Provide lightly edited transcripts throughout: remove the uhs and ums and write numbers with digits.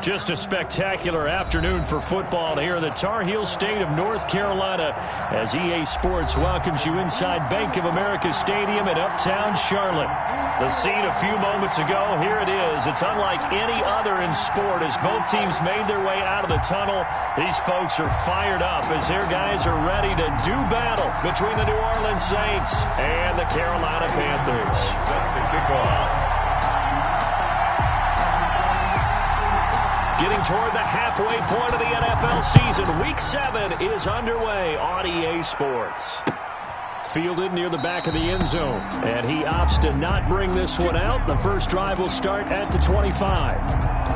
Just a spectacular afternoon for football here in the Tar Heel state of North Carolina as EA Sports welcomes you inside Bank of America Stadium in uptown Charlotte. The scene a few moments ago, here it is. It's unlike any other in sport as both teams made their way out of the tunnel. These folks are fired up as their guys are ready to do battle between the New Orleans Saints and the Carolina Panthers. Set to kick off. Getting toward the halfway point of the NFL season, Week 7 is underway on EA Sports. Fielded near the back of the end zone, and he opts to not bring this one out. The first drive will start at the 25.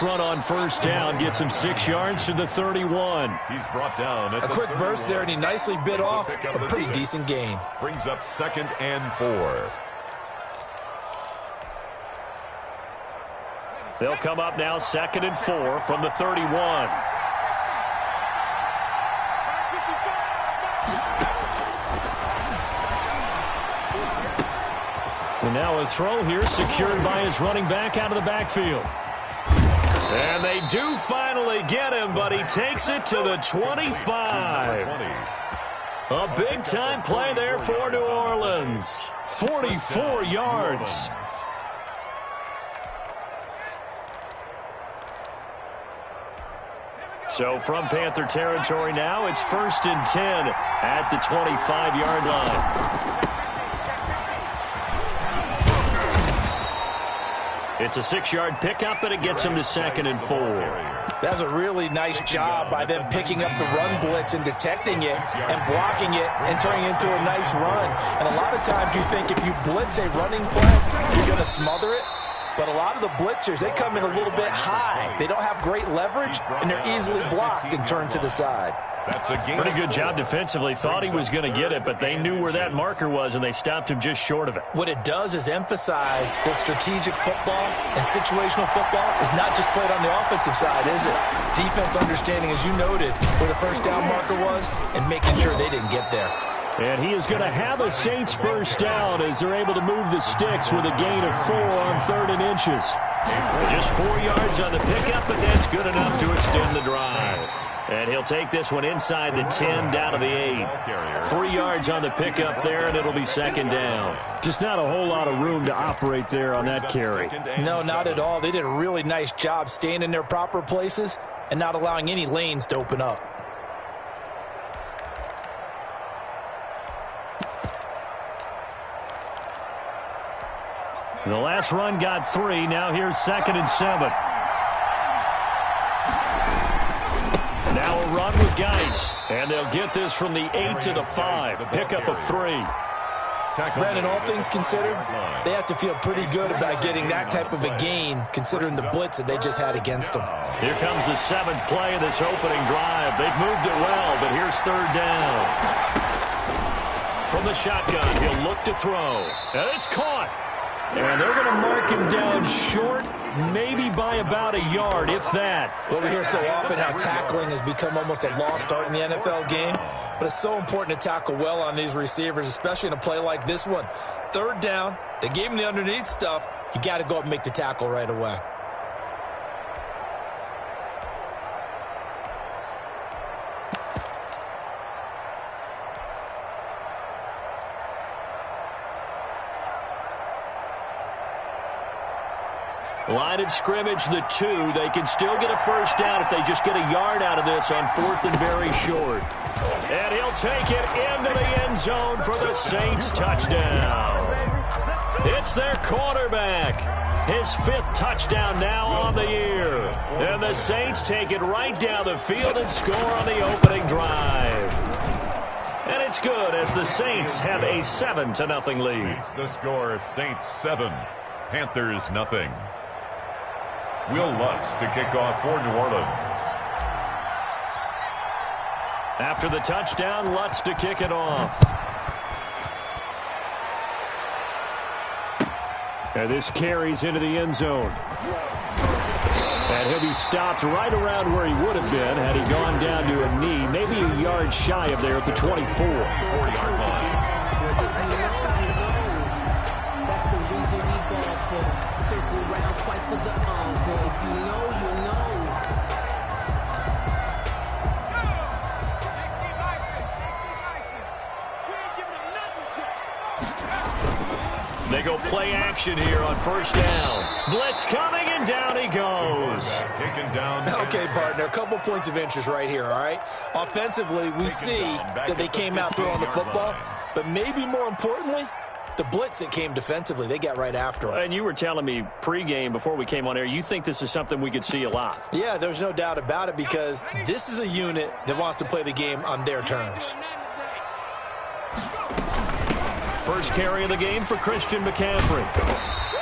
Run on first down gets him 6 yards to the 31. He's brought down at a quick burst there, and he nicely bit off a pretty decent gain. Brings up 2nd and 4. They'll come up now 2nd and 4 from the 31. And now a throw here secured by his running back out of the backfield. And they do finally get him, but he takes it to the 25. A big-time play there for New Orleans. 44 yards. So from Panther territory now, it's 1st and 10 at the 25-yard line. It's a 6-yard pickup, and it gets him to 2nd and 4. That's a really nice job by them picking up the run blitz and detecting it and blocking it and turning it into a nice run. And a lot of times you think if you blitz a running play, you're going to smother it. But a lot of the blitzers, they come in a little bit high. They don't have great leverage, and they're easily blocked and turned to the side. That's a game. Pretty good job defensively. Thought he was going to get it, but they knew where that marker was, and they stopped him just short of it. What it does is emphasize that strategic football and situational football is not just played on the offensive side, is it? Defense understanding, as you noted, where the first down marker was and making sure they didn't get there. And he is going to have a Saints first down as they're able to move the sticks with a gain of 4 on 3rd and inches. Just 4 yards on the pickup, and that's good enough to extend the drive. And he'll take this one inside the 10 down to the 8. 3 yards on the pickup there, and it'll be 2nd down. Just not a whole lot of room to operate there on that carry. No, not at all. They did a really nice job staying in their proper places and not allowing any lanes to open up. The last run got 3. Now here's 2nd and 7. Now a run with Geis. And they'll get this from the 8 to the 5. Pickup of 3. Brandon, all things considered, they have to feel pretty good about getting that type of a gain considering the blitz that they just had against them. Here comes the 7th play of this opening drive. They've moved it well, but here's 3rd down. From the shotgun, he'll look to throw. And it's caught. And they're going to mark him down short, maybe by about a yard, if that. Well, we hear so often how tackling has become almost a lost art in the NFL game. But it's so important to tackle well on these receivers, especially in a play like this one. 3rd down, they gave him the underneath stuff. You got to go up and make the tackle right away. Line of scrimmage, the 2. They can still get a first down if they just get a yard out of this on 4th and very short. And he'll take it into the end zone for the Saints touchdown. It's their quarterback. His 5th touchdown now on the year. And the Saints take it right down the field and score on the opening drive. And it's good as the Saints have a 7-0 lead. The score, Saints 7, Panthers 0. Will Lutz to kick off for New Orleans. After the touchdown, Lutz to kick it off. And this carries into the end zone. And he'll be stopped right around where he would have been had he gone down to a knee, maybe a yard shy of there at the 24. 4-yard line. That's the reason we ball for. Circle round twice for the encore. If you know, you know. They go play action here on first down. Blitz coming, and down he goes. Taken down. Okay, partner, a couple points of interest right here, all right? Offensively, we see that they came out throwing the football, but maybe more importantly, the blitz that came defensively, they got right after him. And you were telling me pregame before we came on air, you think this is something we could see a lot. Yeah, there's no doubt about it because this is a unit that wants to play the game on their terms. First carry of the game for Christian McCaffrey.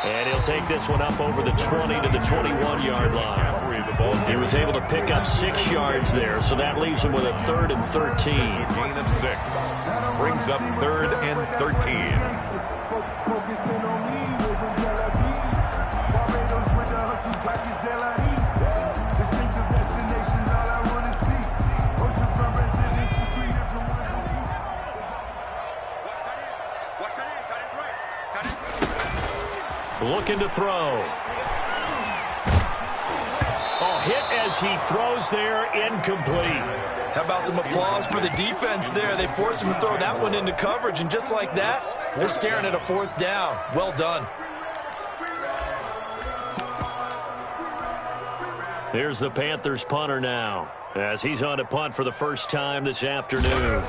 And he'll take this one up over the 20 to the 21-yard line. He was able to pick up 6 yards there, so that leaves him with a 3rd and 13. A gain of 6. Brings up 3rd and 13. Looking to throw. Oh, hit as he throws there, incomplete. How about some applause for the defense there? They forced him to throw that one into coverage, and just like that, they're staring at a 4th down. Well done. Here's the Panthers punter now, as he's on to punt for the first time this afternoon.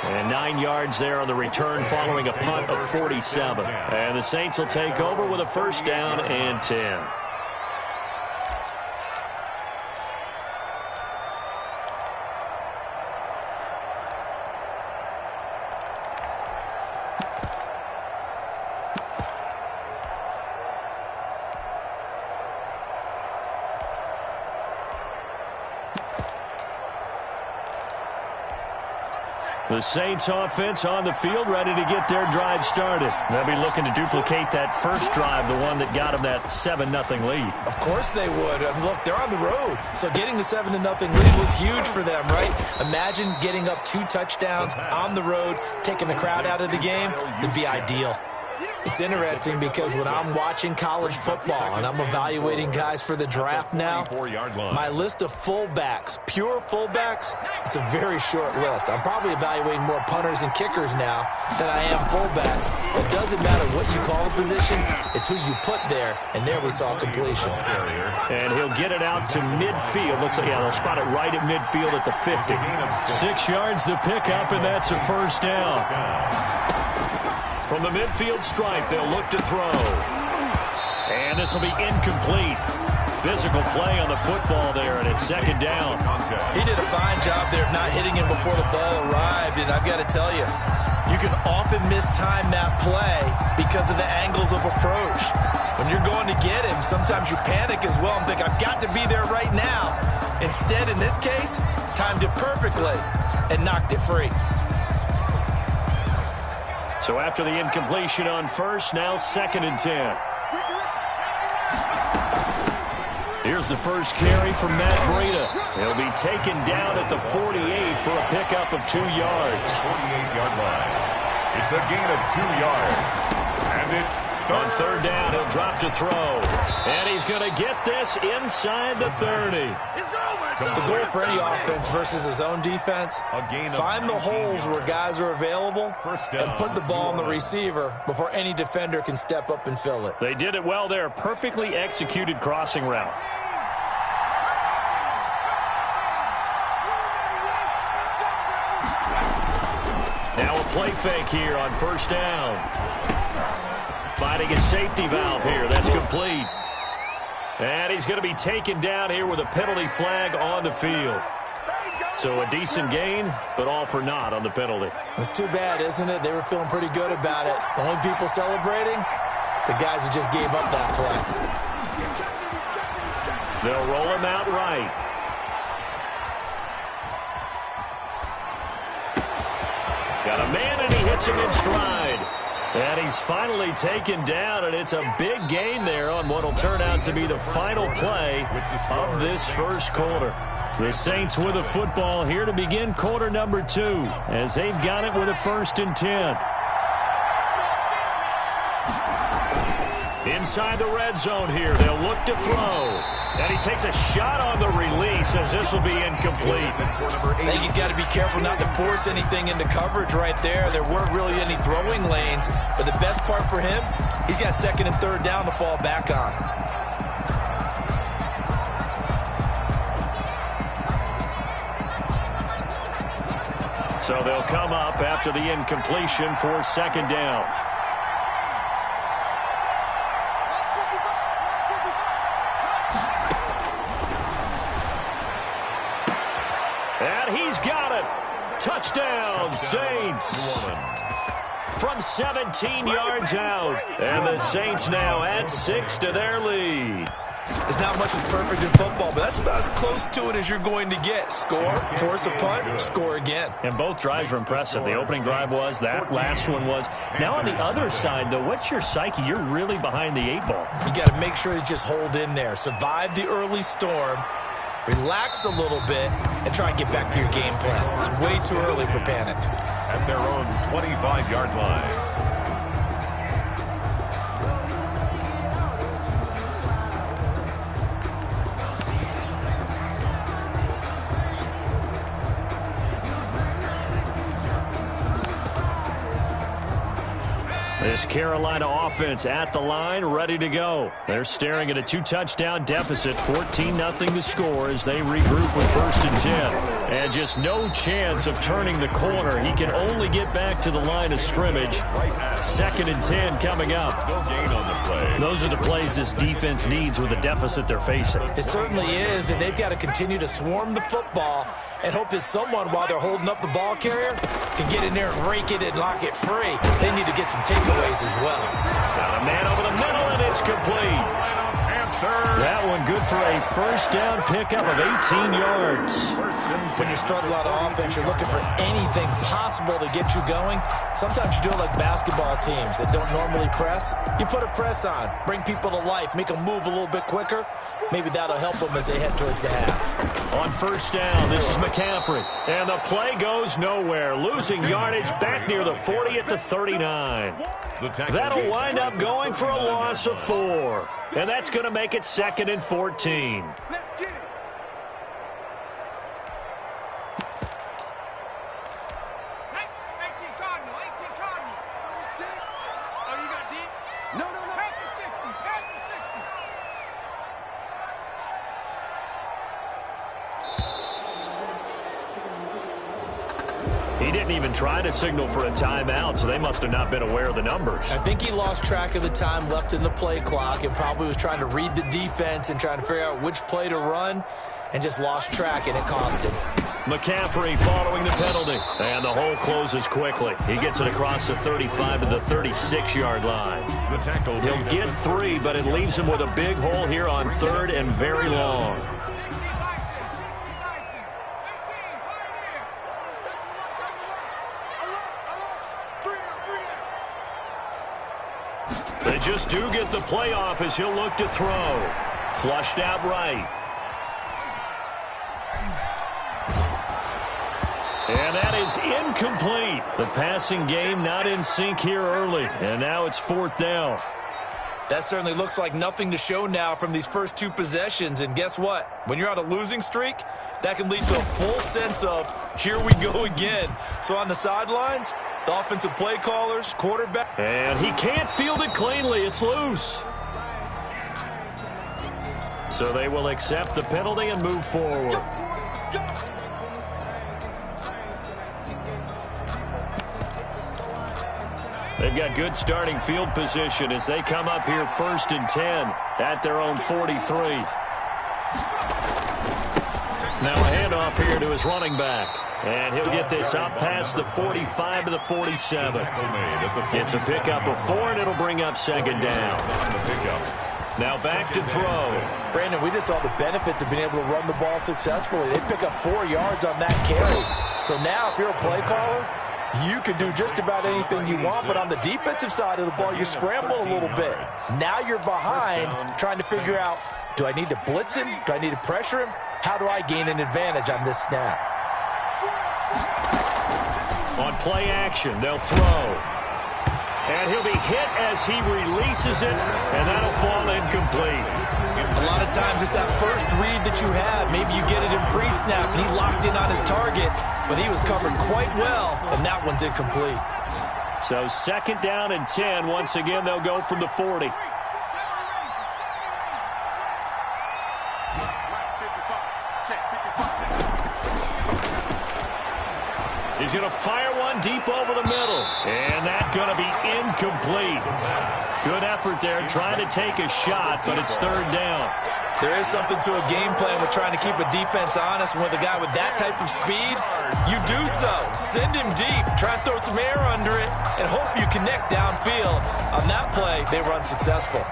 And 9 yards there on the return following a punt of 47. And the Saints will take over with a first down and 10. The Saints offense on the field, ready to get their drive started. They'll be looking to duplicate that first drive, the one that got them that 7-0 lead. Of course they would. Look, they're on the road, so getting the 7-0 lead was huge for them, right? Imagine getting up 2 touchdowns on the road, taking the crowd out of the game. It'd be ideal. It's interesting because when I'm watching college football and I'm evaluating guys for the draft now, my list of fullbacks, pure fullbacks, it's a very short list. I'm probably evaluating more punters and kickers now than I am fullbacks. It doesn't matter what you call the position, it's who you put there, and there we saw completion. And he'll get it out to midfield. Looks like, yeah, they'll spot it right at midfield at the 50. 6 yards the pickup, and that's a first down. From the midfield stripe, they'll look to throw. And this will be incomplete. Physical play on the football there, and it's second down. He did a fine job there of not hitting him before the ball arrived, and I've got to tell you, you can often mistime that play because of the angles of approach. When you're going to get him, sometimes you panic as well and think, I've got to be there right now. Instead, in this case, timed it perfectly and knocked it free. So after the incompletion on first, now 2nd and 10. Here's the first carry from Matt Breida. He'll be taken down at the 48 for a pickup of 2 yards. 48-yard line. It's a gain of 2 yards. And it's on 3rd down, he'll drop to throw. And he's going to get this inside the 30. The goal for any offense versus his own defense, find the holes where guys are available and put the ball on the receiver before any defender can step up and fill it. They did it well there. Perfectly executed crossing route. Now a play fake here on first down. Finding a safety valve here. That's complete. And he's going to be taken down here with a penalty flag on the field. So a decent gain, but all for naught on the penalty. It's too bad, isn't it? They were feeling pretty good about it. The only people celebrating, the guys who just gave up that play. They'll roll him out right. Got a man, and he hits him in stride. And he's finally taken down, and it's a big gain there on what will turn out to be the final play of this first quarter. The Saints with a football here to begin quarter number 2, as they've got it with a 1st and 10. Inside the red zone here, they'll look to throw. And he takes a shot on the release, as this will be incomplete. I think he's got to be careful not to force anything into coverage right there. There weren't really any throwing lanes, but the best part for him, he's got 2nd and 3rd down to fall back on. So they'll come up after the incompletion for 2nd down. And he's got it. Touchdown, Saints. From 17 yards out. And the Saints now add 6 to their lead. There's not much that's perfect in football, but that's about as close to it as you're going to get. Score, force a punt, score again. And both drives were impressive. The opening drive was, that last one was. Now on the other side, though, what's your psyche? You're really behind the 8 ball. You got to make sure you just hold in there. Survive the early storm, relax a little bit, and try and get back to your game plan. It's way too early for panic. At their own 25-yard line. This Carolina offense at the line, ready to go. They're staring at a 2-touchdown deficit, 14-0 to score as they regroup with 1st and 10. And just no chance of turning the corner. He can only get back to the line of scrimmage. 2nd and 10 coming up. No gain on the play. Those are the plays this defense needs with the deficit they're facing. It certainly is, and they've got to continue to swarm the football and hope that someone, while they're holding up the ball carrier, can get in there and rake it and lock it free. They need to get some takeaways as well. Got a man over the middle, and it's complete. That one good for a 1st down pickup of 18 yards. When you're struggling on offense, you're looking for anything possible to get you going. Sometimes you do it like basketball teams that don't normally press. You put a press on, bring people to life, make them move a little bit quicker. Maybe that'll help them as they head towards the half. On 1st down, this is McCaffrey. And the play goes nowhere. Losing yardage back near the 40 at the 39. That'll wind up going for a loss of 4. And that's going to make it 2nd and 14. Let's get it. He didn't even try to signal for a timeout, so they must have not been aware of the numbers. I think he lost track of the time left in the play clock and probably was trying to read the defense and trying to figure out which play to run and just lost track, and it cost him. McCaffrey following the penalty. And the hole closes quickly. He gets it across the 35 to the 36-yard line. He'll get 3, but it leaves him with a big hole here on 3rd and very long. They just do get the playoff as he'll look to throw. Flushed out right. And that is incomplete. The passing game not in sync here early. And now it's 4th down. That certainly looks like nothing to show now from these first 2 possessions. And guess what? When you're on a losing streak, that can lead to a full sense of, here we go again. So on the sidelines, the offensive play callers, quarterback. And he can't field it cleanly. It's loose. So they will accept the penalty and move forward. They've got good starting field position as they come up here 1st and 10 at their own 43. Now a handoff here to his running back. And he'll get this up past the 45 to the 47. It's a pickup of 4, and it'll bring up second down. Now back to throw. Brandon, we just saw the benefits of being able to run the ball successfully. They pick up 4 yards on that carry. So now if you're a play caller, you can do just about anything you want, but on the defensive side of the ball, you scramble a little bit. Now you're behind trying to figure out, do I need to blitz him? Do I need to pressure him? How do I gain an advantage on this snap? On play action, they'll throw. And he'll be hit as he releases it, and that'll fall incomplete. A lot of times it's that first read that you have. Maybe you get it in pre-snap, and he locked in on his target, but he was covered quite well, and that one's incomplete. So second down and 10. Once again, they'll go from the 40. He's going to fire one deep over the middle. And that's going to be incomplete. Good effort there trying to take a shot, but it's third down. There is something to a game plan with trying to keep a defense honest. With a guy with that type of speed, you do so. Send him deep. Try and throw some air under it and hope you connect downfield. On that play, they were unsuccessful.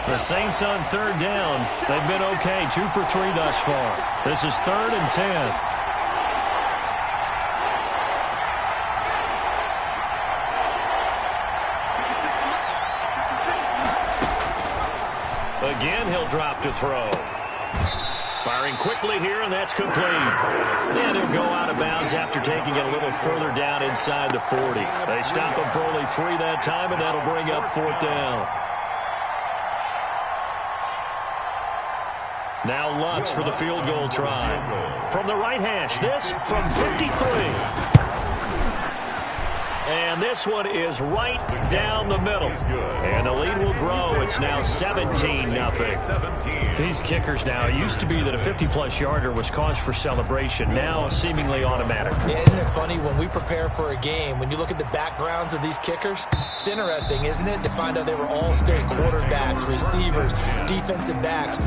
The Saints on third down. They've been okay. 2 for 3 thus far. This is third and 10. Again, he'll drop to throw. Firing quickly here, and that's complete. And he'll go out of bounds after taking it a little further down inside the 40. They stop him for only 3 that time, and that'll bring up fourth down. Now Lutz for the field goal try. From the right hash, this from 53. And this one is right down the middle. And the lead will grow. It's now 17-0. These kickers now, it used to be that a 50-plus yarder was cause for celebration. Now seemingly automatic. Yeah, isn't it funny when we prepare for a game, when you look at the backgrounds of these kickers, it's interesting, isn't it, to find out they were all-state quarterbacks, receivers, defensive backs,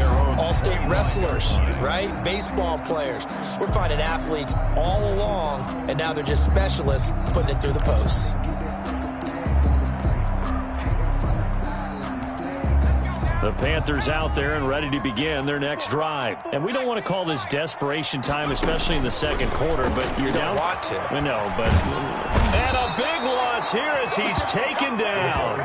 all-state wrestlers, right? Baseball players. We're finding athletes all along, and now they're just specialists putting it through the post. The Panthers out there and ready to begin their next drive. And we don't want to call this desperation time, especially in the second quarter, but you don't want to. I know, but... And a big loss here as he's taken down.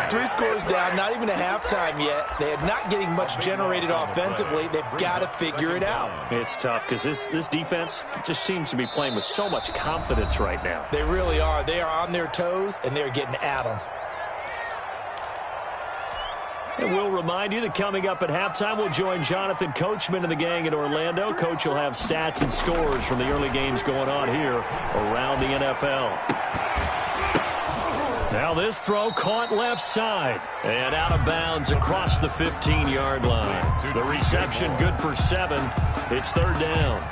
3 scores down, not even a halftime yet. They are not getting much generated offensively. They've got to figure it out. It's tough because this defense just seems to be playing with so much confidence right now. They really are. They are on their toes, and they're getting at them. And we'll remind you that coming up at halftime, we'll join Jonathan Coachman and the gang in Orlando. Coach will have stats and scores from the early games going on here around the NFL. Now this throw caught left side and out of bounds across the 15-yard line. The reception good for 7. It's third down.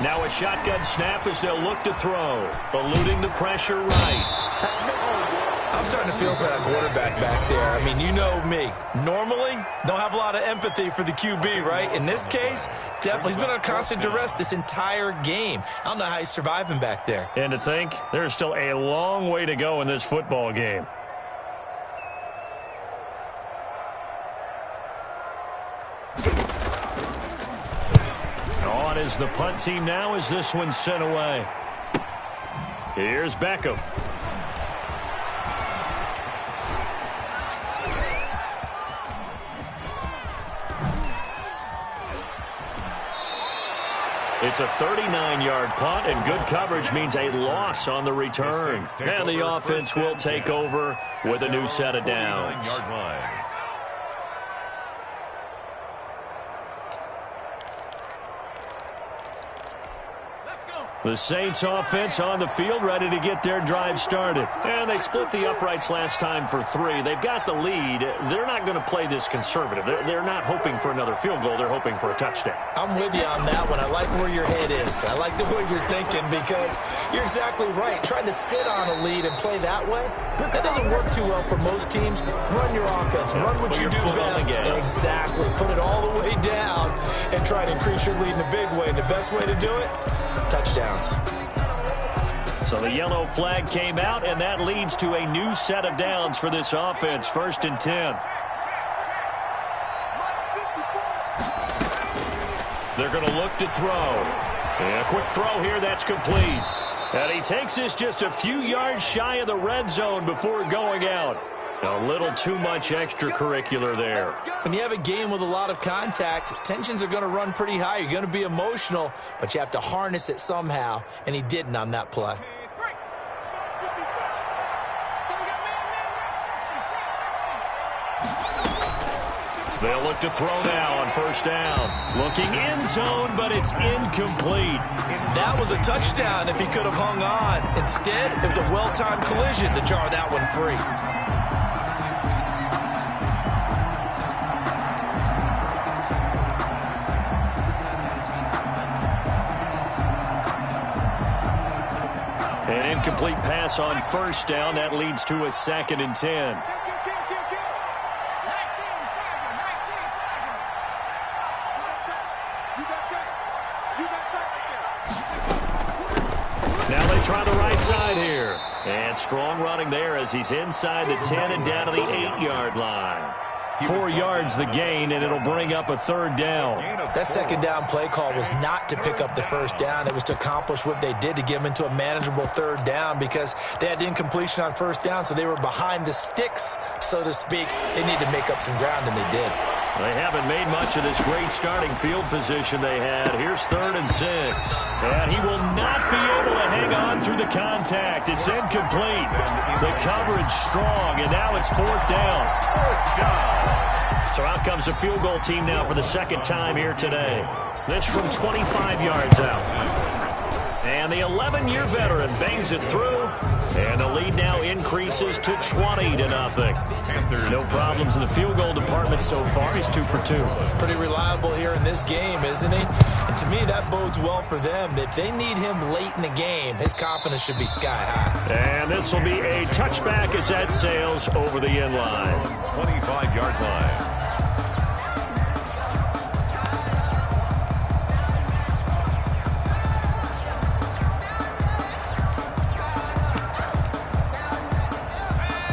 Now a shotgun snap as they'll look to throw. Eluding the pressure right. I'm starting to feel for that quarterback back there. I mean, you know me. Normally, don't have a lot of empathy for the QB, right? In this case, definitely. He's been under constant duress this entire game. I don't know how he's surviving back there. And to think, there's still a long way to go in this football game. On is the punt team now as this one's sent away. Here's Beckham. It's a 39-yard punt, and good coverage means a loss on the return. And the offense will take over with a new set of downs. The Saints offense on the field, ready to get their drive started. And they split the uprights last time for 3. They've got the lead. They're not going to play this conservative. They're not hoping for another field goal. They're hoping for a touchdown. I'm with you on that one. I like where your head is. I like the way you're thinking because you're exactly right. Trying to sit on a lead and play that way, that doesn't work too well for most teams. Run your offense. Run what you do best. Exactly. Put it all the way down and try to increase your lead in a big way. And the best way to do it, touchdowns. So the yellow flag came out, and that leads to a new set of downs for this offense. 1st and 10. They're going to look to throw. And a quick throw here, that's complete. And he takes this just a few yards shy of the red zone before going out. A little too much extracurricular there. When you have a game with a lot of contact, tensions are going to run pretty high. You're going to be emotional, but you have to harness it somehow, and he didn't on that play. They'll look to throw now on 1st down. Looking end zone, but it's incomplete. That was a touchdown if he could have hung on. Instead, it was a well-timed collision to jar that one free. An incomplete pass on 1st down. That leads to a 2nd and 10. Now they try the right side here. And strong running there as he's inside the 10 and down to the 8-yard line. 4 yards the gain, and it'll bring up a 3rd down. That 2nd down play call was not to pick up the 1st down. It was to accomplish what they did to get them into a manageable 3rd down because they had incompletion on 1st down, so they were behind the sticks, so to speak. They needed to make up some ground, and they did. They haven't made much of this great starting field position they had. Here's 3rd and 6. And he will not be able to hang on through the contact. It's incomplete. The coverage strong, and now it's 4th down. So out comes a field goal team now for the 2nd time here today. This from 25 yards out. And the 11-year veteran bangs it through. And the lead now increases to 20-0. No problems in the field goal department so far. He's 2 for 2. Pretty reliable here in this game, isn't he? And to me, that bodes well for them. If they need him late in the game, his confidence should be sky high. And this will be a touchback as that sails over the end line. 25-yard line.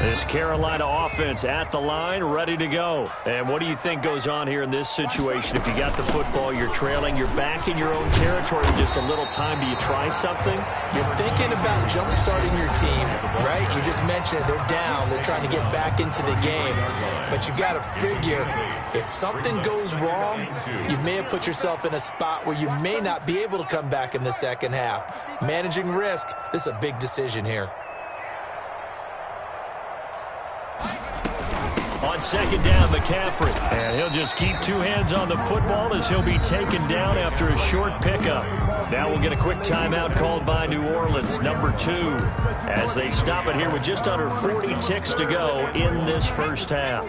This Carolina offense at the line, ready to go. And what do you think goes on here in this situation? If you got the football, you're trailing, you're back in your own territory with just a little time. Do you try something? You're thinking about jump-starting your team, right? You just mentioned it. They're down. They're trying to get back into the game. But you got to figure, if something goes wrong, you may have put yourself in a spot where you may not be able to come back in the 2nd half. Managing risk, this is a big decision here. On 2nd down, McCaffrey. And he'll just keep 2 hands on the football as he'll be taken down after a short pickup. Now we'll get a quick timeout called by New Orleans, number 2, as they stop it here with just under 40 ticks to go in this 1st half.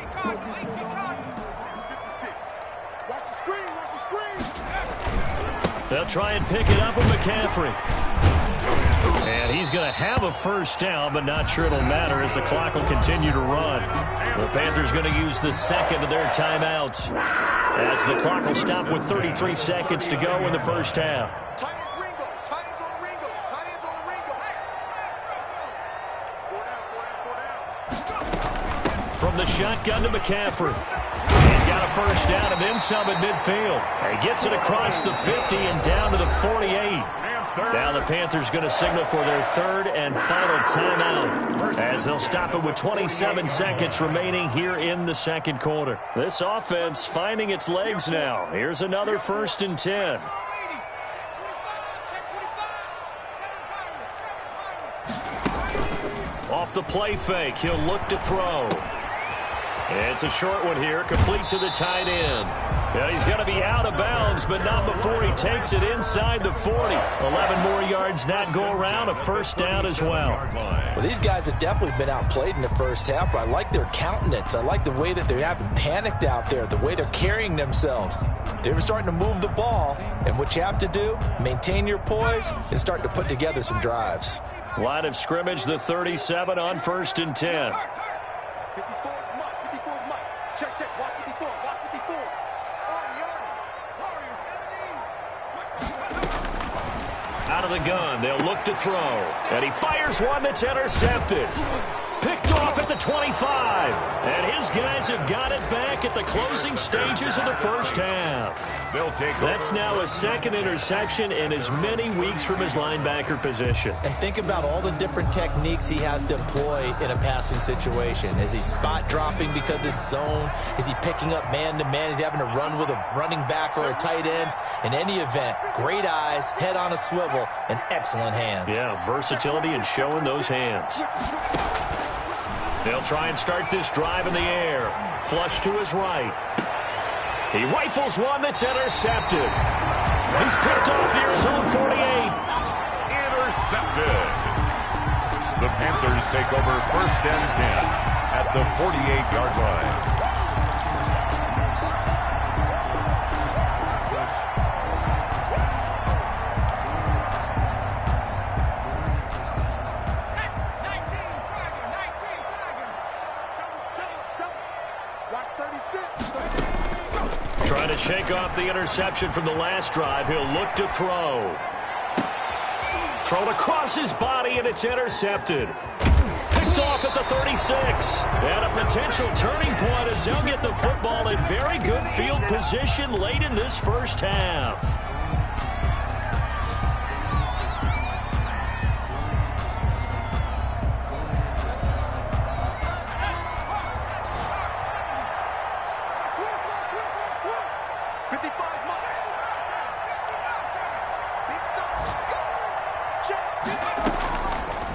They'll try and pick it up with McCaffrey. And he's going to have a 1st down, but not sure it'll matter as the clock will continue to run. The Panthers going to use the 2nd of their timeouts as the clock will stop with 33 seconds to go in the 1st half. From the shotgun to McCaffrey. He's got a 1st down and then some at midfield. He gets it across the 50 and down to the 48. Now the Panthers going to signal for their 3rd and final timeout as they'll stop it with 27 seconds remaining here in the 2nd quarter. This offense finding its legs now. Here's another 1st and 10. Off the play fake, he'll look to throw. It's a short one here, complete to the tight end. Yeah, he's going to be out of bounds, but not before he takes it inside the 40. 11 more yards that go around, a first down as well. Well, these guys have definitely been outplayed in the first half, but I like their countenance. I like the way that they haven't panicked out there, the way they're carrying themselves. They're starting to move the ball, and what you have to do, maintain your poise and start to put together some drives. Line of scrimmage, the 37 on 1st and 10. 54 is Mike. 54 is Mike. Check, check. Watch 54. Watch 54. Out of the gun, they'll look to throw. And he fires one that's intercepted. Picked off at the 25. And his guys have got it back at the closing stages of the first half. They'll take over. That's now a second interception in as many weeks from his linebacker position. And think about all the different techniques he has to employ in a passing situation. Is he spot dropping because it's zone? Is he picking up man-to-man? Is he having to run with a running back or a tight end? In any event, great eyes, head on a swivel, and excellent hands. Yeah, versatility and showing those hands. They'll try and start this drive in the air. Flush to his right. He rifles one that's intercepted. He's picked off near his own 48. Intercepted. The Panthers take over 1st and 10 at the 48-yard line. Trying to shake off the interception from the last drive. He'll look to throw. Thrown across his body, and it's intercepted. Picked off at the 36. And a potential turning point as they'll get the football in very good field position late in this first half.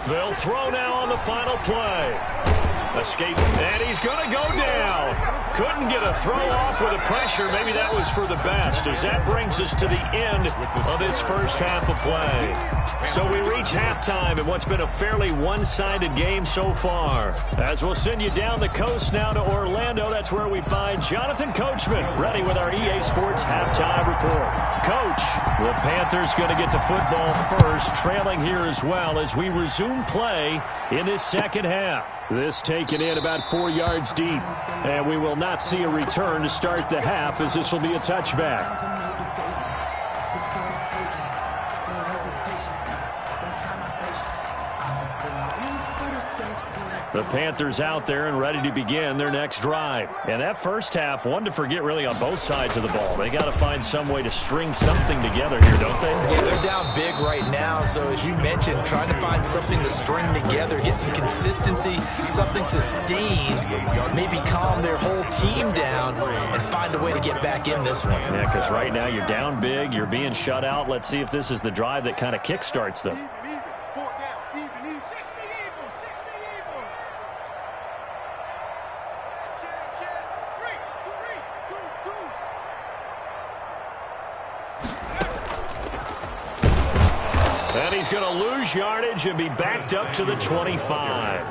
They'll throw now on the final play. Escape, and he's going to go down. Couldn't get a throw off with the pressure. Maybe that was for the best, as that brings us to the end of this first half of play. So we reach halftime in what's been a fairly one-sided game so far. As we'll send you down the coast now to Orlando, that's where we find Jonathan Coachman ready with our EA Sports halftime report. Coach, the Panthers going to get the football first, trailing here as well as we resume play in this second half. This taken in about 4 yards deep, and we will not see a return to start the half as this will be a touchback. The Panthers out there and ready to begin their next drive. And that first half, one to forget really on both sides of the ball. They got to find some way to string something together here, don't they? Yeah, they're down big right now. So as you mentioned, trying to find something to string together, get some consistency, something sustained, maybe calm their whole team down and find a way to get back in this one. Yeah, because right now you're down big, you're being shut out. Let's see if this is the drive that kind of kickstarts them. And he's going to lose yardage and be backed up to the 25.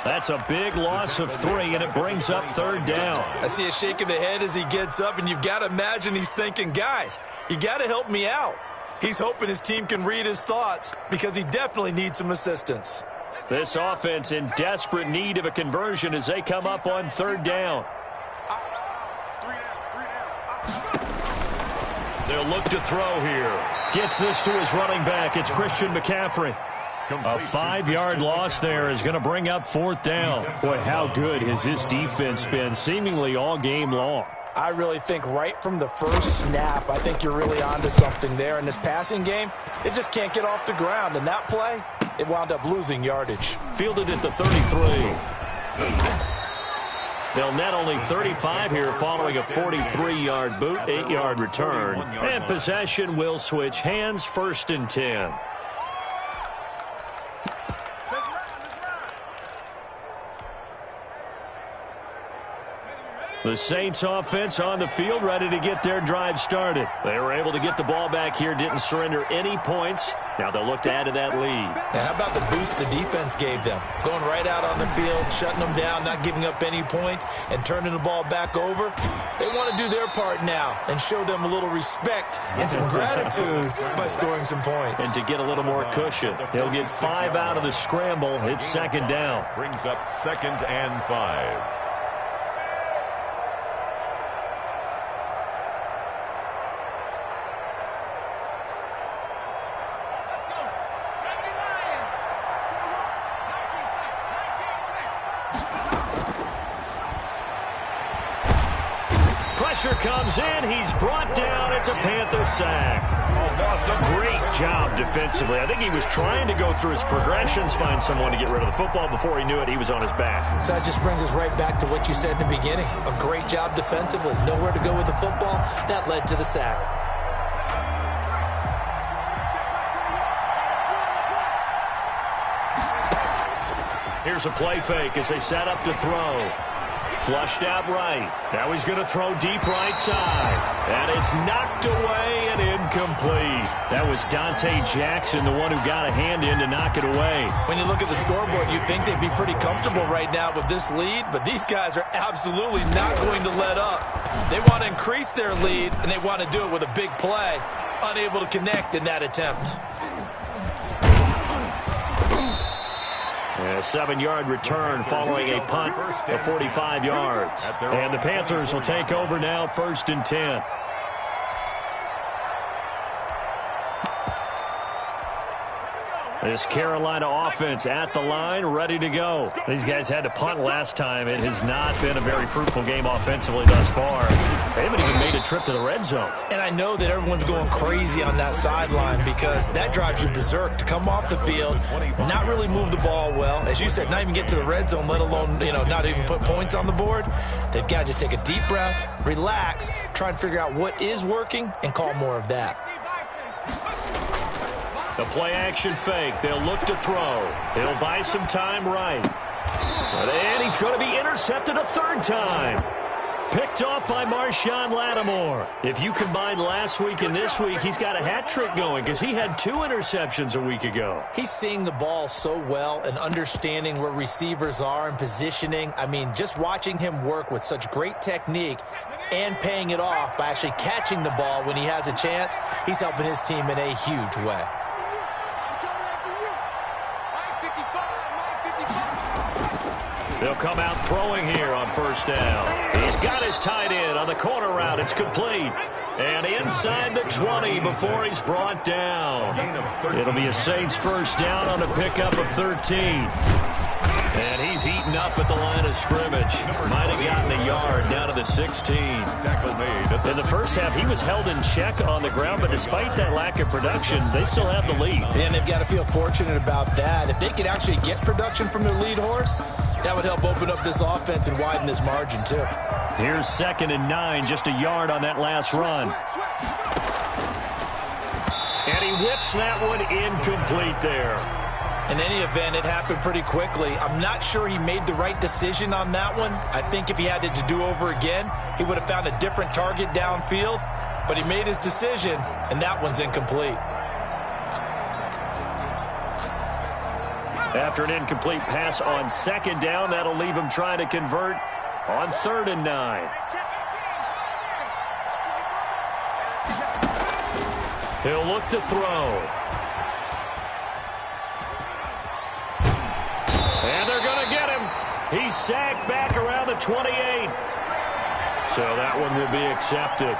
That's a big loss of 3, and it brings up 3rd down. I see a shake of the head as he gets up, and you've got to imagine he's thinking, guys, you got to help me out. He's hoping his team can read his thoughts because he definitely needs some assistance. This offense in desperate need of a conversion as they come up on 3rd down. They'll look to throw here. Gets this to his running back. It's Christian McCaffrey. A 5-yard loss there is going to bring up 4th down. Boy, how good has this defense been seemingly all game long? I really think right from the first snap, I think you're really onto something there. In this passing game, it just can't get off the ground. And that play, it wound up losing yardage. Fielded at the 33. They'll net only 35 here following a 43-yard boot, 8-yard return. And possession will switch hands, 1st and 10. The Saints offense on the field, ready to get their drive started. They were able to get the ball back here, didn't surrender any points. Now they'll look to add to that lead. Yeah, how about the boost the defense gave them? Going right out on the field, shutting them down, not giving up any points, and turning the ball back over. They want to do their part now and show them a little respect and some gratitude by scoring some points. And to get a little more cushion, he'll get 5 out of the scramble. It's second down. Brings up 2nd and 5. Pressure comes in. He's brought down. It's a Panther sack. Great job defensively. I think he was trying to go through his progressions, find someone to get rid of the football. Before he knew it, he was on his back. So that just brings us right back to what you said in the beginning. A great job defensively. Nowhere to go with the football. That led to the sack. Here's a play fake as they set up to throw. Flushed out right. Now he's going to throw deep right side. And it's knocked away and incomplete. That was Dante Jackson, the one who got a hand in to knock it away. When you look at the scoreboard, you'd think they'd be pretty comfortable right now with this lead, but these guys are absolutely not going to let up. They want to increase their lead, and they want to do it with a big play. Unable to connect in that attempt. A 7-yard return following a punt of 45 yards. And the Panthers will take over now, 1st and 10. This Carolina offense at the line, ready to go. These guys had to punt last time. It has not been a very fruitful game offensively thus far. They haven't even made a trip to the red zone. And I know that everyone's going crazy on that sideline because that drives you berserk to come off the field, not really move the ball well. As you said, not even get to the red zone, let alone, not even put points on the board. They've got to just take a deep breath, relax, try and figure out what is working, and call more of that. The play-action fake. They'll look to throw. He'll buy some time right. And he's going to be intercepted a 3rd time. Picked off by Marshawn Lattimore. If you combine last week and this week, he's got a hat trick going because he had 2 interceptions a week ago. He's seeing the ball so well and understanding where receivers are and positioning. I mean, just watching him work with such great technique and paying it off by actually catching the ball when he has a chance, he's helping his team in a huge way. They'll come out throwing here on 1st down. He's got his tight end on the corner route. It's complete. And inside the 20 before he's brought down. It'll be a Saints 1st down on a pickup of 13. And he's eaten up at the line of scrimmage. Might have gotten a yard down to the 16. In the first half, he was held in check on the ground, but despite that lack of production, they still have the lead. And they've got to feel fortunate about that. If they could actually get production from their lead horse, that would help open up this offense and widen this margin, too. Here's 2nd and 9, just a yard on that last run. And he whips that one incomplete there. In any event, it happened pretty quickly. I'm not sure he made the right decision on that one. I think if he had it to do over again, he would have found a different target downfield. But he made his decision, and that one's incomplete. After an incomplete pass on 2nd down, that'll leave him trying to convert on 3rd and 9. He'll look to throw. And they're going to get him. He's sacked back around the 28. So that one will be accepted.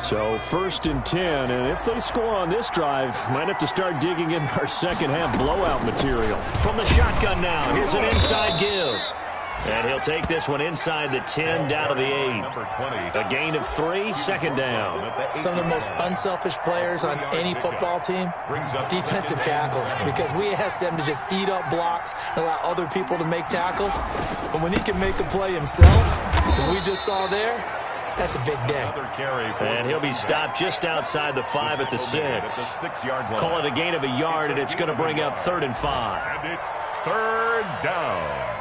So 1st and 10, and if they score on this drive, might have to start digging in our second half blowout material. From the shotgun now, here's an inside give. And he'll take this one inside the 10, down to the 8. A gain of 3, second down. Some of the most unselfish players on any football team, defensive tackles, because we ask them to just eat up blocks and allow other people to make tackles. But when he can make a play himself, as we just saw there, that's a big day. And he'll be stopped just outside the 5 at the 6. Call it a gain of a yard, and it's going to bring up 3rd and 5. And it's 3rd down.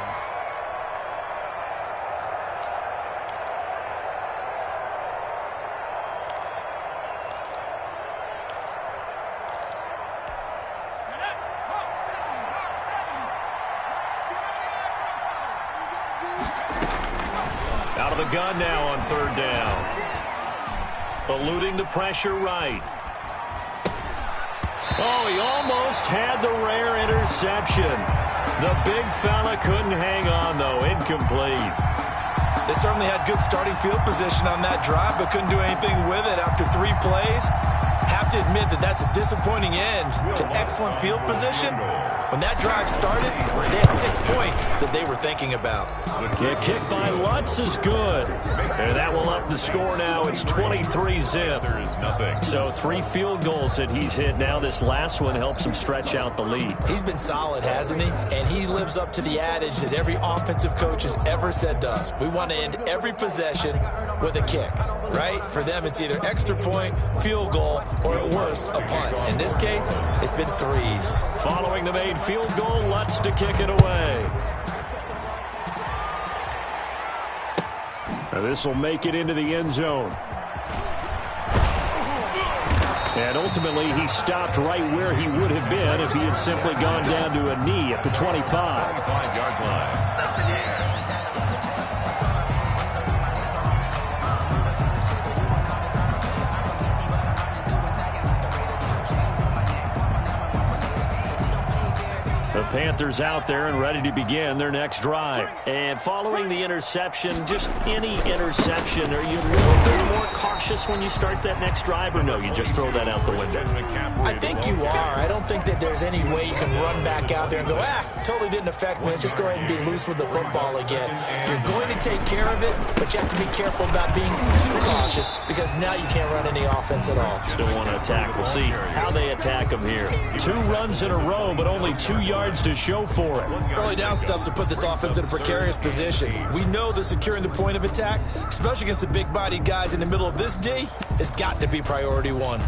Out of the gun now on 3rd down. Eluding the pressure right. Oh, he almost had the rare interception. The big fella couldn't hang on, though. Incomplete. They certainly had good starting field position on that drive, but couldn't do anything with it after 3 plays. Have to admit that that's a disappointing end to excellent field position. When that drive started, they had 6 points that they were thinking about. Yeah, kick by Lutz is good. And that will up the score now. It's 23-zip. So 3 field goals that he's hit now. This last one helps him stretch out the lead. He's been solid, hasn't he? And he lives up to the adage that every offensive coach has ever said to us. We want to end every possession with a kick, right? For them, it's either extra point, field goal, or at worst, a punt. In this case, it's been 3s. Following the made field goal, Lutz to kick it away. Now this will make it into the end zone. And ultimately, he stopped right where he would have been if he had simply gone down to a knee at the 25. 25-yard line. The Panthers out there and ready to begin their next drive. And following the interception, just any interception, are you a little more cautious when you start that next drive, or no, you just throw that out the window? I think you are. I don't think that there's any way you can run back out there and go, totally didn't affect me. Let's just go ahead and be loose with the football again. You're going to take care of it, but you have to be careful about being too cautious because now you can't run any offense at all. Still want to attack. We'll see how they attack them here. 2 runs in a row, but only 2 yards to show for it. Early down stuff's to put this offense in a precarious position. We know that securing the point of attack, especially against the big-bodied guys in the middle of this D, has got to be priority 1.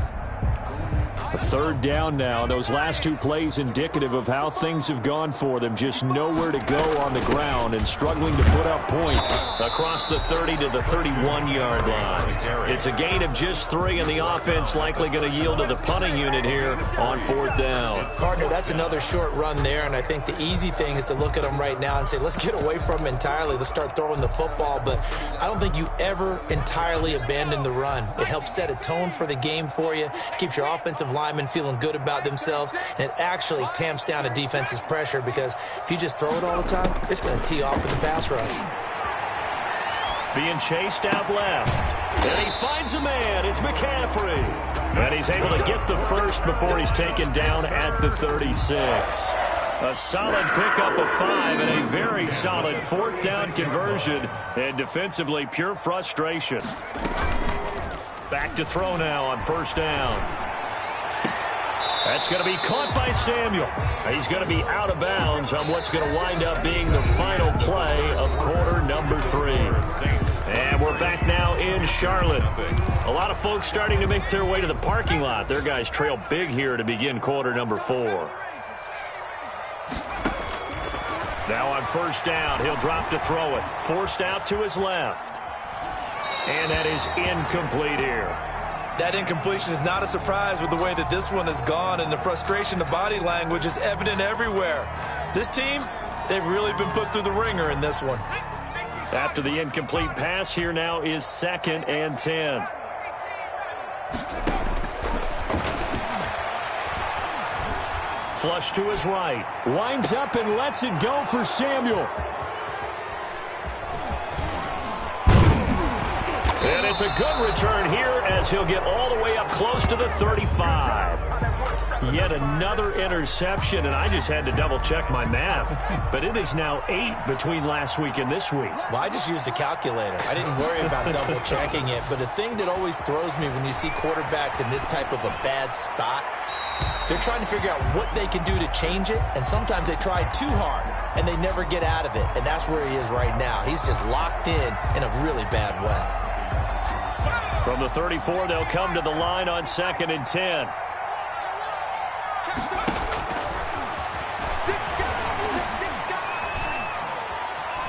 A 3rd down now. Those last 2 plays indicative of how things have gone for them. Just nowhere to go on the ground and struggling to put up points. Across the 30 to the 31-yard line. It's a gain of just 3, and the offense likely going to yield to the punting unit here on 4th down. Partner, that's another short run there, and I think the easy thing is to look at them right now and say, let's get away from them entirely. Let's start throwing the football, but I don't think you ever entirely abandon the run. It helps set a tone for the game for you, keeps your offensive linemen feeling good about themselves, and it actually tamps down a defense's pressure because if you just throw it all the time, it's going to tee off with the pass rush. Being chased out left. And he finds a man. It's McCaffrey. And he's able to get the first before he's taken down at the 36. A solid pickup of 5 and a very solid 4th down conversion. And defensively, pure frustration. Back to throw now on 1st down. That's going to be caught by Samuel. He's going to be out of bounds on what's going to wind up being the final play of quarter number 3. And we're back now in Charlotte. A lot of folks starting to make their way to the parking lot. Their guys trail big here to begin quarter number 4. Now on 1st down, he'll drop to throw it. Forced out to his left. And that is incomplete here. That incompletion is not a surprise with the way that this one has gone, and the frustration, the body language is evident everywhere. This team, they've really been put through the ringer in this one. After the incomplete pass, here now is 2nd and 10. Flush to his right. Winds up and lets it go for Samuel. And it's a good return here as he'll get all the way up close to the 35. Yet another interception, and I just had to double-check my math. But it is now 8 between last week and this week. Well, I just used a calculator. I didn't worry about double-checking it. But the thing that always throws me when you see quarterbacks in this type of a bad spot, they're trying to figure out what they can do to change it, and sometimes they try too hard, and they never get out of it. And that's where he is right now. He's just locked in a really bad way. From the 34, they'll come to the line on 2nd and 10.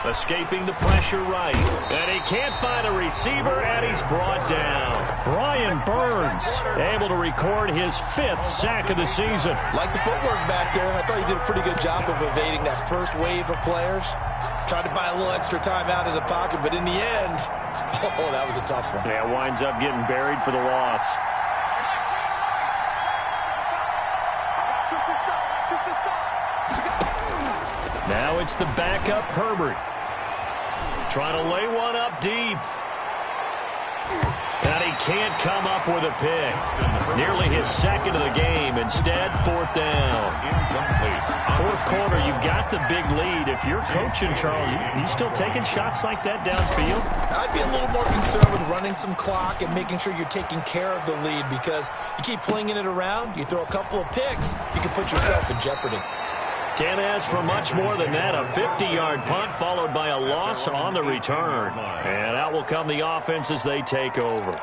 Escaping the pressure right. And he can't find a receiver, and he's brought down. Brian Burns able to record his 5th sack of the season. Like the footwork back there, I thought he did a pretty good job of evading that first wave of players. Tried to buy a little extra time out of the pocket, but in the end, oh, that was a tough one. Yeah, winds up getting buried for the loss. Now it's the backup Herbert. Trying to lay one up deep. And he can't come up with a pick. Nearly his 2nd of the game. Instead, 4th down. Incomplete. 4th quarter, you've got the big lead. If you're coaching, Charles, you still taking shots like that downfield? I'd be a little more concerned with running some clock and making sure you're taking care of the lead, because you keep flinging it around, you throw a couple of picks, you can put yourself in jeopardy. Can't ask for much more than that. A 50-yard punt followed by a loss on the return. And out will come the offense as they take over.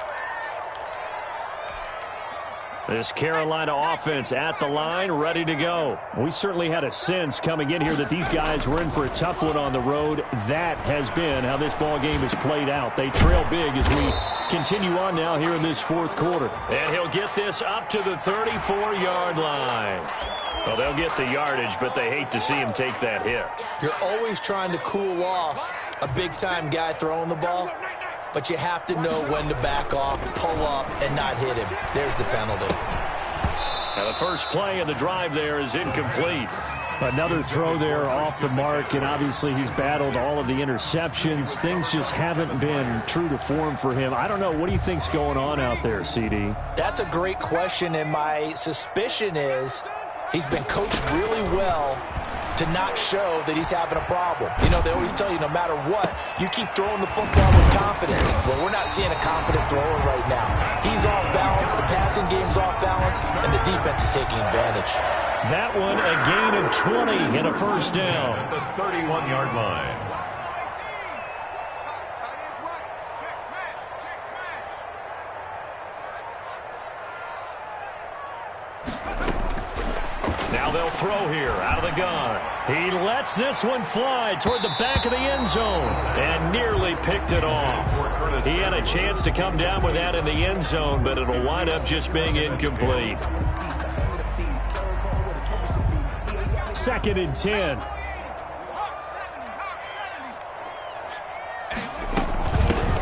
This Carolina offense at the line, ready to go. We certainly had a sense coming in here that these guys were in for a tough one on the road. That has been how this ball game has played out. They trail big as we continue on now here in this 4th quarter. And he'll get this up to the 34-yard line. Well, they'll get the yardage, but they hate to see him take that hit. You're always trying to cool off a big-time guy throwing the ball, but you have to know when to back off, pull up, and not hit him. There's the penalty. Now, the first play of the drive there is incomplete. Another throw there off the mark, and obviously he's battled all of the interceptions. Things just haven't been true to form for him. I don't know. What do you think's going on out there, CD? That's a great question, and my suspicion is he's been coached really well to not show that he's having a problem. You know, they always tell you no matter what, you keep throwing the football with confidence. Well, we're not seeing a confident thrower right now. He's off balance, the passing game's off balance, and the defense is taking advantage. That one, a gain of 20 and a first down. At the 31-yard line. Now they'll throw here out of the gun. He lets this one fly toward the back of the end zone and nearly picked it off. He had a chance to come down with that in the end zone, but it'll wind up just being incomplete. 2nd and 10.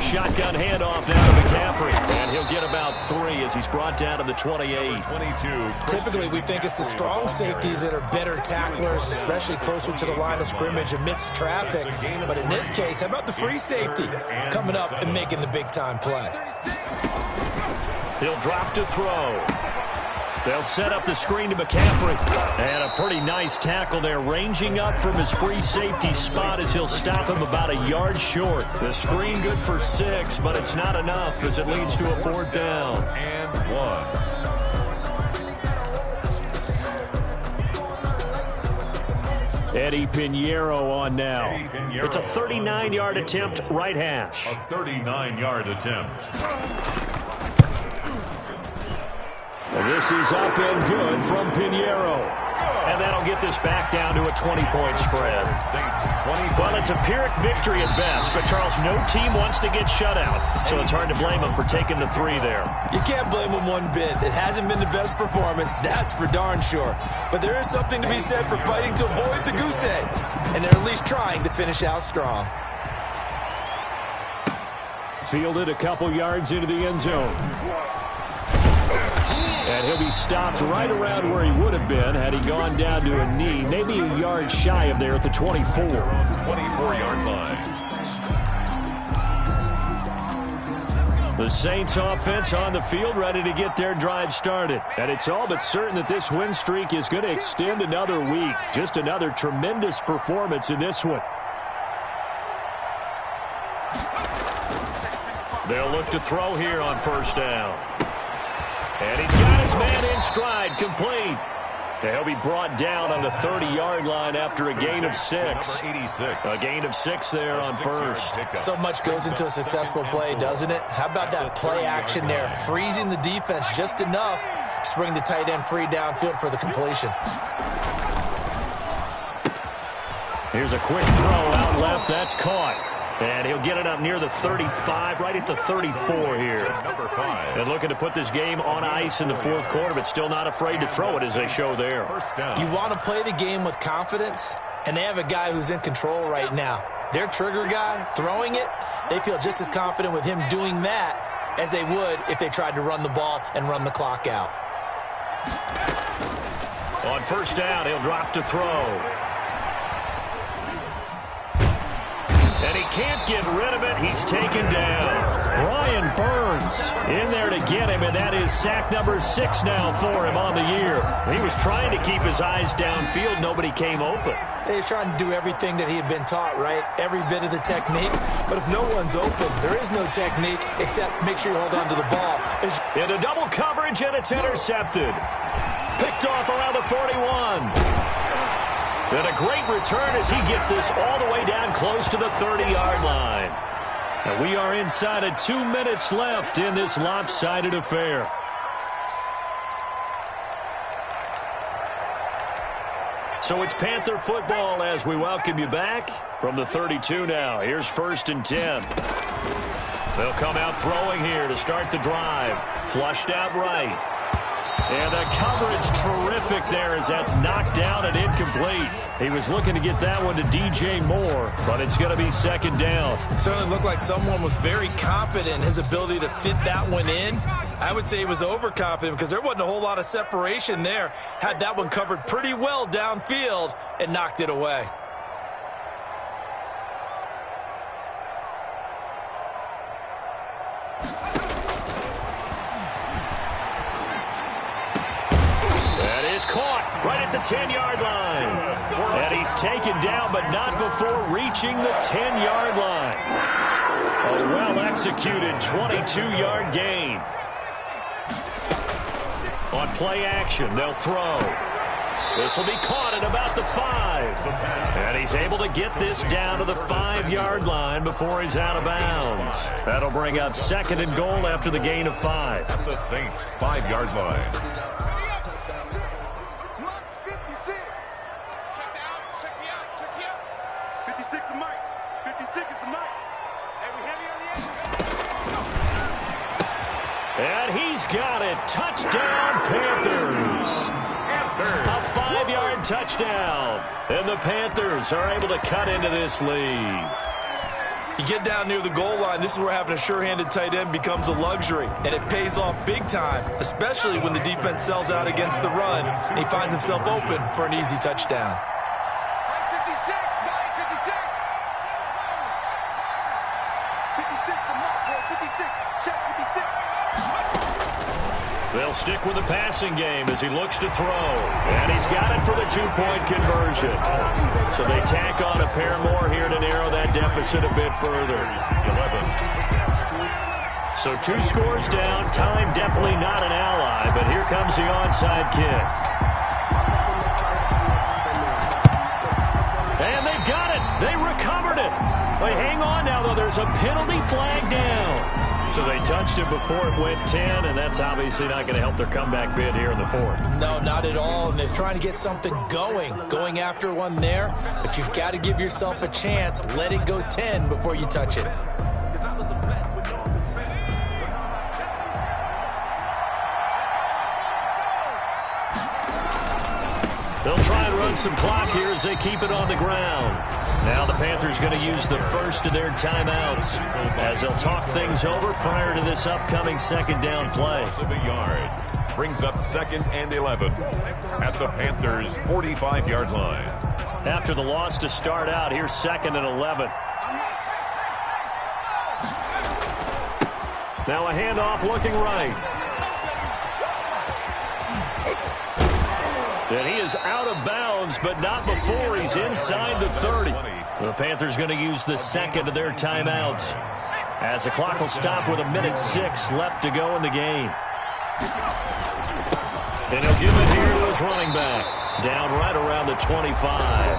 Shotgun handoff now to McCaffrey. And he'll get about 3 as he's brought down to the 28. 22. Typically, we think it's the strong safeties that are better tacklers, especially closer to the line of scrimmage amidst traffic. But in this case, how about the free safety coming up and making the big-time play? He'll drop to throw. They'll set up the screen to McCaffrey. And a pretty nice tackle there, ranging up from his free safety spot as he'll stop him about a yard short. The screen good for 6, but it's not enough as it leads to a 4th down. And 1. Eddie Pinheiro on now. It's a 39-yard attempt, right hash. A 39-yard attempt. This is up and good from Pinheiro. And that'll get this back down to a 20-point spread. Well, it's a Pyrrhic victory at best, but Charles, no team wants to get shut out, so it's hard to blame them for taking the 3 there. You can't blame them one bit. It hasn't been the best performance, that's for darn sure. But there is something to be said for fighting to avoid the goose egg, and they're at least trying to finish out strong. Fielded a couple yards into the end zone. And he'll be stopped right around where he would have been had he gone down to a knee, maybe a yard shy of there at the 24. 24-yard line. The Saints offense on the field ready to get their drive started. And it's all but certain that this win streak is going to extend another week. Just another tremendous performance in this one. They'll look to throw here on first down. And he's got his man in stride, complete. He'll be brought down on the 30-yard line after a gain of 6. A gain of 6 there on first. So much goes into a successful play, doesn't it? How about that play action there? Freezing the defense just enough to bring the tight end free downfield for the completion. Here's a quick throw out left. That's caught. And he'll get it up near the 35, right at the 34 here. Number 5. And looking to put this game on ice in the fourth quarter, but still not afraid to throw it as they show there. First down. You want to play the game with confidence, and they have a guy who's in control right now. Their trigger guy, throwing it, they feel just as confident with him doing that as they would if they tried to run the ball and run the clock out. On first down, he'll drop to throw. And he can't get rid of it. He's taken down. Brian Burns in there to get him, and that is sack number 6 now for him on the year. He was trying to keep his eyes downfield. Nobody came open. He's trying to do everything that he had been taught, right? Every bit of the technique. But if no one's open, there is no technique except make sure you hold on to the ball. Into double coverage, and it's intercepted. Picked off around the 41. And a great return as he gets this all the way down close to the 30-yard line. And we are inside of 2 minutes left in this lopsided affair. So it's Panther football as we welcome you back from the 32 now. Here's 1st and 10. They'll come out throwing here to start the drive. Flushed out right. And the coverage terrific there as that's knocked down and incomplete. He was looking to get that one to DJ Moore, but it's going to be 2nd down. Certainly looked like someone was very confident in his ability to fit that one in. I would say he was overconfident because there wasn't a whole lot of separation there. Had that one covered pretty well downfield and knocked it away. Caught right at the 10-yard line. And he's taken down, but not before reaching the 10-yard line. A well-executed 22-yard gain. On play action, they'll throw. This will be caught at about the 5. And he's able to get this down to the 5-yard line before he's out of bounds. That'll bring up 2nd and goal after the gain of 5. At the Saints' 5-yard line. 56 is Mike. 56 is the Mike. Hey, we heavy on the edge. And he's got it. Touchdown, Panthers. A 5-yard touchdown. And the Panthers are able to cut into this lead. You get down near the goal line, this is where having a sure-handed tight end becomes a luxury, and it pays off big time, especially when the defense sells out against the run, and he finds himself open for an easy touchdown. They'll stick with the passing game as he looks to throw. And he's got it for the 2-point conversion. So they tack on a pair more here to narrow that deficit a bit further. 11. So 2 scores down. Time definitely not an ally, but here comes the onside kick. And they've got it. They recovered it. They hang on now, though. There's a penalty flag down. So they touched it before it went 10, and that's obviously not going to help their comeback bid here in the 4th. No, not at all, and they're trying to get something going after one there, but you've got to give yourself a chance. Let it go 10 before you touch it. They'll try and run some clock here as they keep it on the ground. Now the Panthers going to use the first of their timeouts as they'll talk things over prior to this upcoming 2nd down play. Of a yard brings up 2nd and 11 at the Panthers' 45-yard line. After the loss to start out, here's 2nd and 11. Now a handoff looking right. And he is out of bounds, but not before he's inside the 30. The Panthers going to use the second of their timeouts, as the clock will stop with 1:06 left to go in the game. And he'll give it here to his running back, down right around the 25.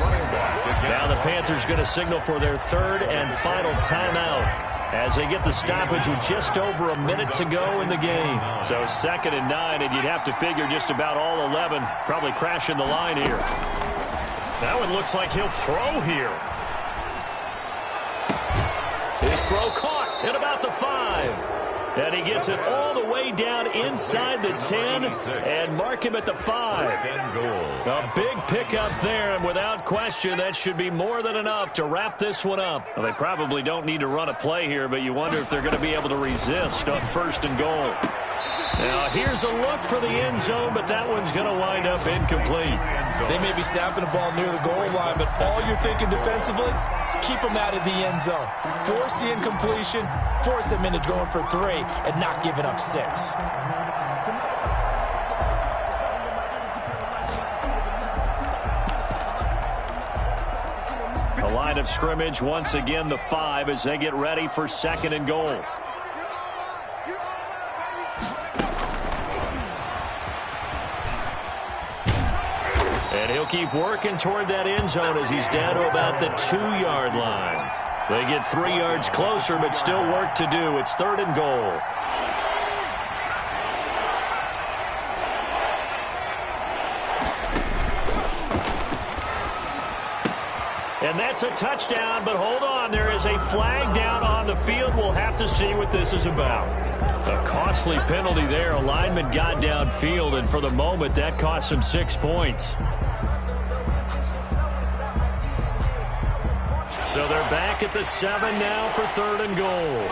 Now the Panthers going to signal for their third and final timeout, as they get the stoppage with just over a minute to go in the game. So 2nd and 9, and you'd have to figure just about all 11 probably crashing the line here. That one looks like he'll throw here. His throw caught at about the 5. And he gets it all the way down inside the 10 and mark him at the 5. A big pickup there, and without question, that should be more than enough to wrap this one up. Well, they probably don't need to run a play here, but you wonder if they're going to be able to resist on 1st and goal. Now, here's a look for the end zone, but that one's going to wind up incomplete. They may be snapping the ball near the goal line, but all you're thinking defensively, keep them out of the end zone. Force the incompletion, force them into going for 3, and not giving up 6. The line of scrimmage, once again, the 5 as they get ready for 2nd and goal. And he'll keep working toward that end zone as he's down to about the 2-yard line. They get 3 yards closer, but still work to do. It's 3rd and goal. And that's a touchdown, but hold on. There is a flag down on the field. We'll have to see what this is about. A costly penalty there. A lineman got downfield, and for the moment, that cost him 6 points. So they're back at the 7 now for 3rd and goal.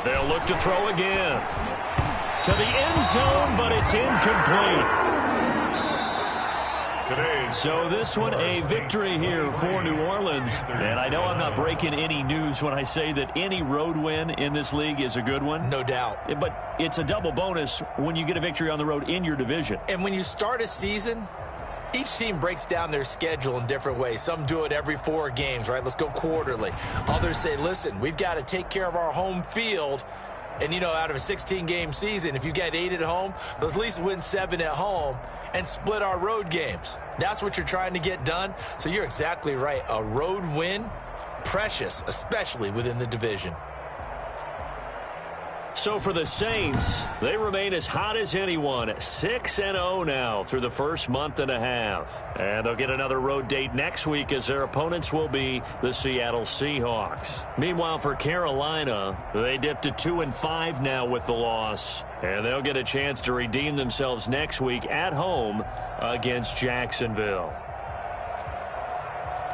They'll look to throw again. To the end zone, but it's incomplete. So this one, a victory here for New Orleans. And I know I'm not breaking any news when I say that any road win in this league is a good one. No doubt. But it's a double bonus when you get a victory on the road in your division. And when you start a season, each team breaks down their schedule in different ways. Some do it every 4 games, right? Let's go quarterly. Others say, listen, we've got to take care of our home field. And, you know, out of a 16-game season, if you get 8 at home, let's at least win 7 at home and split our road games. That's what you're trying to get done. So you're exactly right. A road win, precious, especially within the division. So for the Saints, they remain as hot as anyone, 6-0 now through the first month and a half. And they'll get another road date next week as their opponents will be the Seattle Seahawks. Meanwhile, for Carolina, they dipped to 2-5 now with the loss. And they'll get a chance to redeem themselves next week at home against Jacksonville.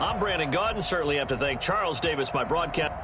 I'm Brandon Gaudin. Certainly have to thank Charles Davis, my broadcast.